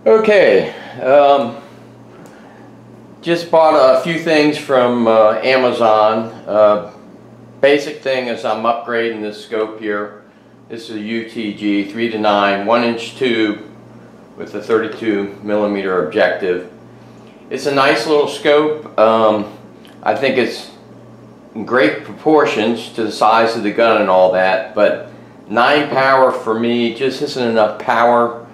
Okay, just bought a few things from Amazon. Basic thing is I'm upgrading this scope here. This is a UTG 3-9 1-inch tube with a 32mm objective. It's a nice little scope. I think it's in great proportions to the size of the gun and all that, but 9 power for me just isn't enough power.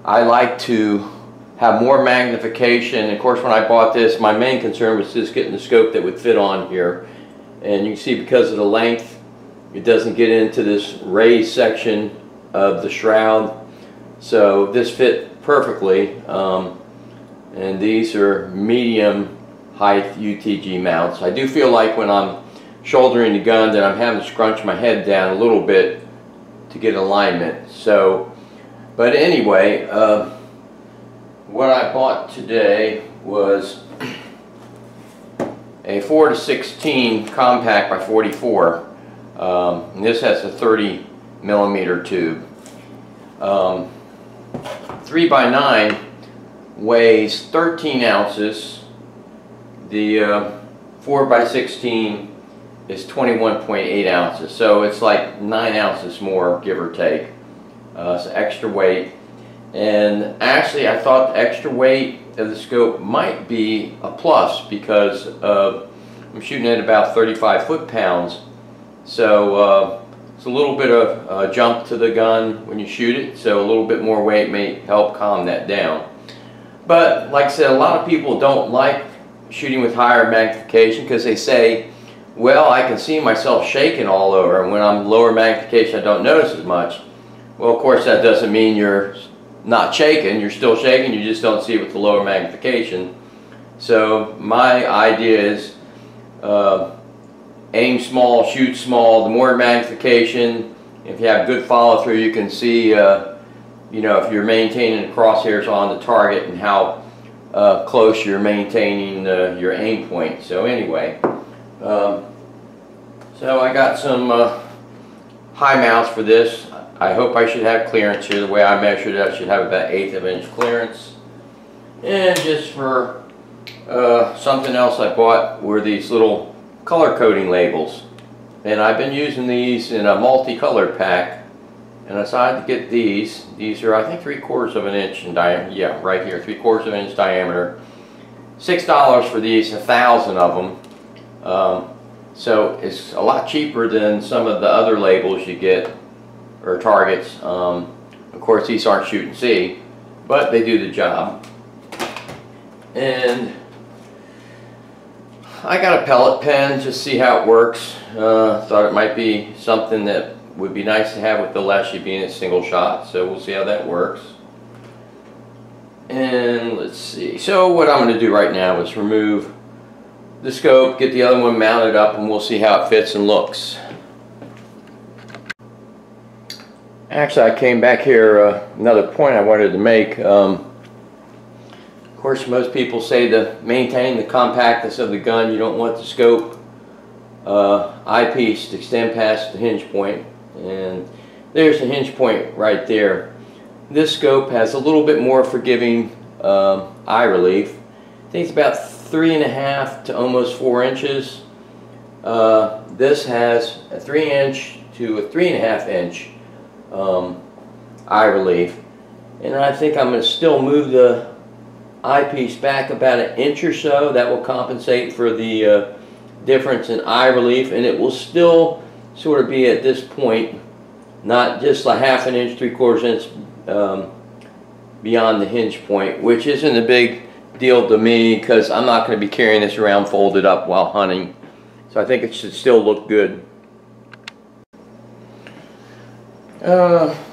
I like to have more magnification. Of course, when I bought this, my main concern was just getting the scope that would fit on here. And you can see because of the length, it doesn't get into this raised section of the shroud. So this fit perfectly. And these are medium height UTG mounts. I do feel like when I'm shouldering the gun that I'm having to scrunch my head down a little bit to get alignment. So, but anyway, what I bought today was a 4-16 compact by 44. And this has a 30mm tube. 3x9 weighs 13 ounces. The 4x16 is 21.8 ounces. So it's like 9 ounces more, give or take. It's extra weight. And actually I thought the extra weight of the scope might be a plus because I'm shooting at about 35 foot-pounds. So it's a little bit of a jump to the gun when you shoot it, so a little bit more weight may help calm that down. But like I said, a lot of people don't like shooting with higher magnification because they say, well, I can see myself shaking all over, and when I'm lower magnification I don't notice as much. Well, of course that doesn't mean you're not shaking, you're still shaking, you just don't see it with the lower magnification. So my idea is aim small, shoot small. The more magnification, if you have good follow through, you can see you know, if you're maintaining the crosshairs on the target and how close you're maintaining your aim point. So anyway, so I got some high mounts for this. I hope I should have clearance here. The way I measured it, I should have about 1/8 of an inch clearance. And just for something else I bought were these little color coding labels. And I've been using these in a multicolored pack. And I decided to get these. These are, I think, 3/4 of an inch in diameter. Yeah, right here, 3/4 of an inch diameter. $6 for these, 1,000 of them. So it's a lot cheaper than some of the other labels you get, or targets. Of course, these aren't shoot and see, but they do the job. And I got a pellet pen just to see how it works. Thought it might be something that would be nice to have with the Leshiy being a single shot, so we'll see how that works. And let's see, so what I'm going to do right now is remove the scope, get the other one mounted up, and we'll see how it fits and looks. Actually, I came back here, another point I wanted to make. Of course, most people say to maintain the compactness of the gun, you don't want the scope eyepiece to extend past the hinge point. And there's the hinge point right there. This scope has a little bit more forgiving eye relief. I think it's about 3.5 to almost 4 inches. This has a 3-inch to a 3.5 inch eye relief. And I think I'm going to still move the eyepiece back about 1 inch or so. That will compensate for the difference in eye relief, and it will still sort of be at this point, not just a 1/2 inch, 3/4 inch beyond the hinge point, which isn't a big deal to me because I'm not going to be carrying this around folded up while hunting. So I think it should still look good.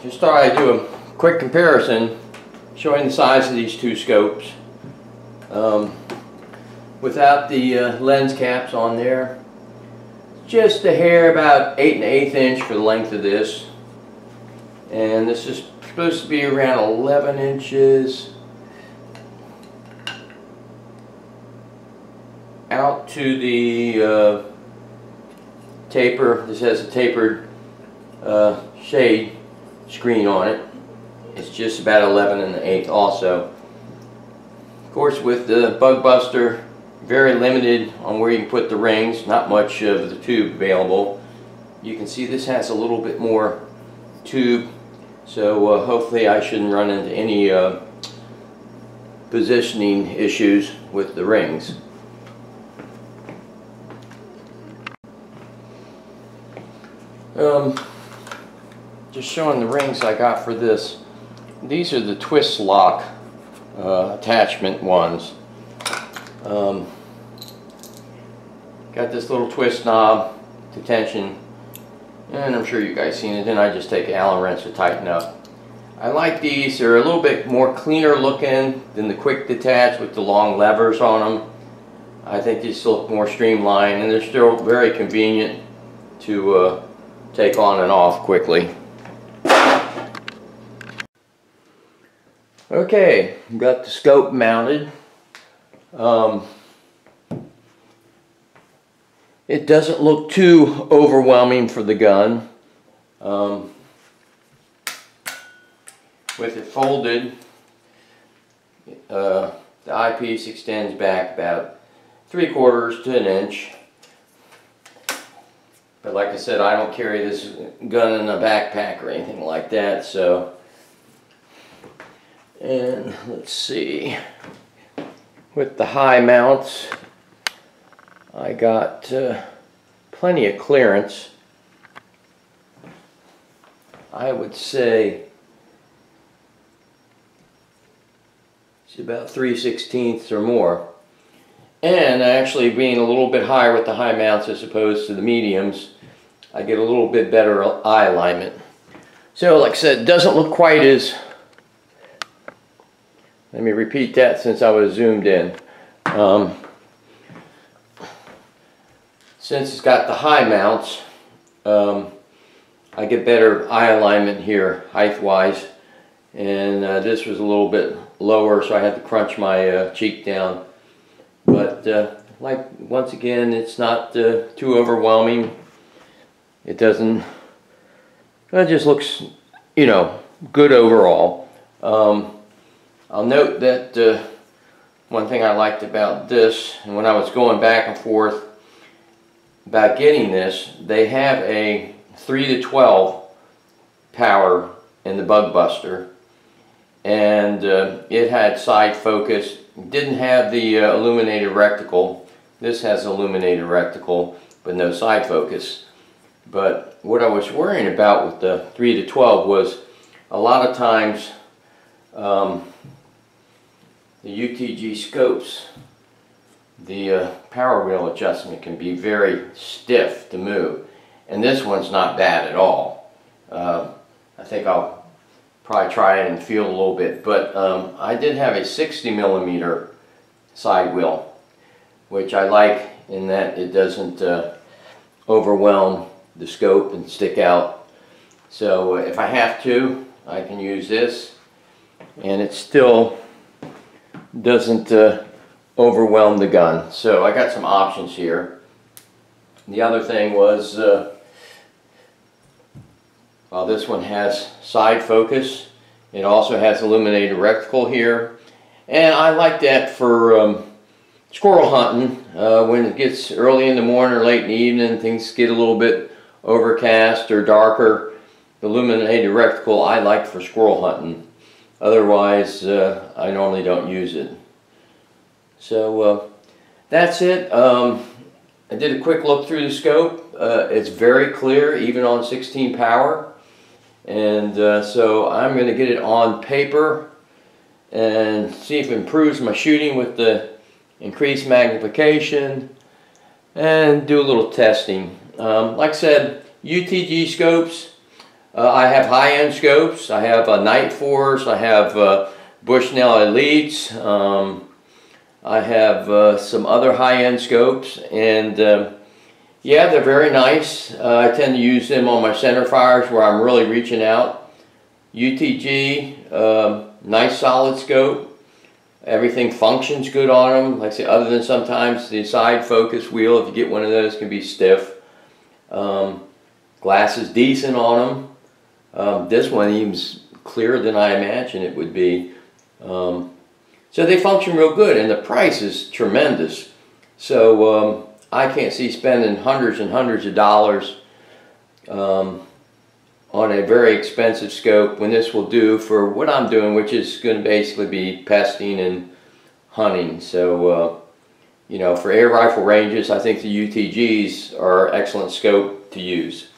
Just thought I'd do a quick comparison showing the size of these two scopes. Without the lens caps on there, just a hair about 8 1/8 inch for the length of this, and this is supposed to be around 11 inches out to the taper. This has a tapered shade screen on it. It's just about 11 1/8 also. Of course, with the BugBuster, very limited on where you can put the rings, not much of the tube available. You can see this has a little bit more tube, so hopefully I shouldn't run into any positioning issues with the rings. Just showing the rings I got for this. These are the twist lock attachment ones. Got this little twist knob to tension, and I'm sure you guys seen it. Then I just take an Allen wrench to tighten up. I like these. They're a little bit more cleaner looking than the quick detach with the long levers on them. I think these look more streamlined, and they're still very convenient to take on and off quickly. Okay, got the scope mounted. It doesn't look too overwhelming for the gun. With it folded, the eyepiece extends back about 3/4 to an inch. But like I said, I don't carry this gun in a backpack or anything like that, so. And let's see, with the high mounts, I got plenty of clearance. I would say it's about 3/16 or more. And actually being a little bit higher with the high mounts as opposed to the mediums, I get a little bit better eye alignment. So like I said, it doesn't look quite as, let me repeat that since I was zoomed in. Since it's got the high mounts, I get better eye alignment here, height-wise. And this was a little bit lower, so I had to crunch my cheek down. But like, once again, it's not too overwhelming. It doesn't, it just looks, you know, good overall. I'll note that one thing I liked about this, and when I was going back and forth about getting this, they have a 3 to 12 power in the BugBuster, and it had side focus. Didn't have the illuminated reticle. This has illuminated reticle, but no side focus. But what I was worrying about with the 3 to 12 was a lot of times the UTG scopes, the power wheel adjustment can be very stiff to move, and this one's not bad at all. I think I'll probably try it and feel a little bit, but I did have a 60mm side wheel, which I like in that it doesn't overwhelm the scope and stick out. So if I have to, I can use this, and it still doesn't overwhelm the gun. So I got some options here. The other thing was, while this one has side focus, it also has illuminated reticle here, and I like that for squirrel hunting. When it gets early in the morning or late in the evening, things get a little bit overcast or darker. The illuminated reticle I like for squirrel hunting. Otherwise, I normally don't use it. So that's it. I did a quick look through the scope. It's very clear, even on 16 power. And so I'm going to get it on paper and see if it improves my shooting with the increased magnification, and do a little testing. Like I said, UTG scopes. I have high-end scopes. I have a Night Force. I have Bushnell Elites. I have some other high-end scopes, and yeah, they're very nice. I tend to use them on my center fires where I'm really reaching out. UTG, nice solid scope. Everything functions good on them. Like I say, other than sometimes the side focus wheel, if you get one of those, can be stiff. Glass is decent on them. This one even's clearer than I imagine it would be. So they function real good, and the price is tremendous. So I can't see spending hundreds and hundreds of dollars on a very expensive scope when this will do for what I'm doing, which is going to basically be pesting and hunting. So you know, for air rifle ranges, I think the UTGs are excellent scope to use.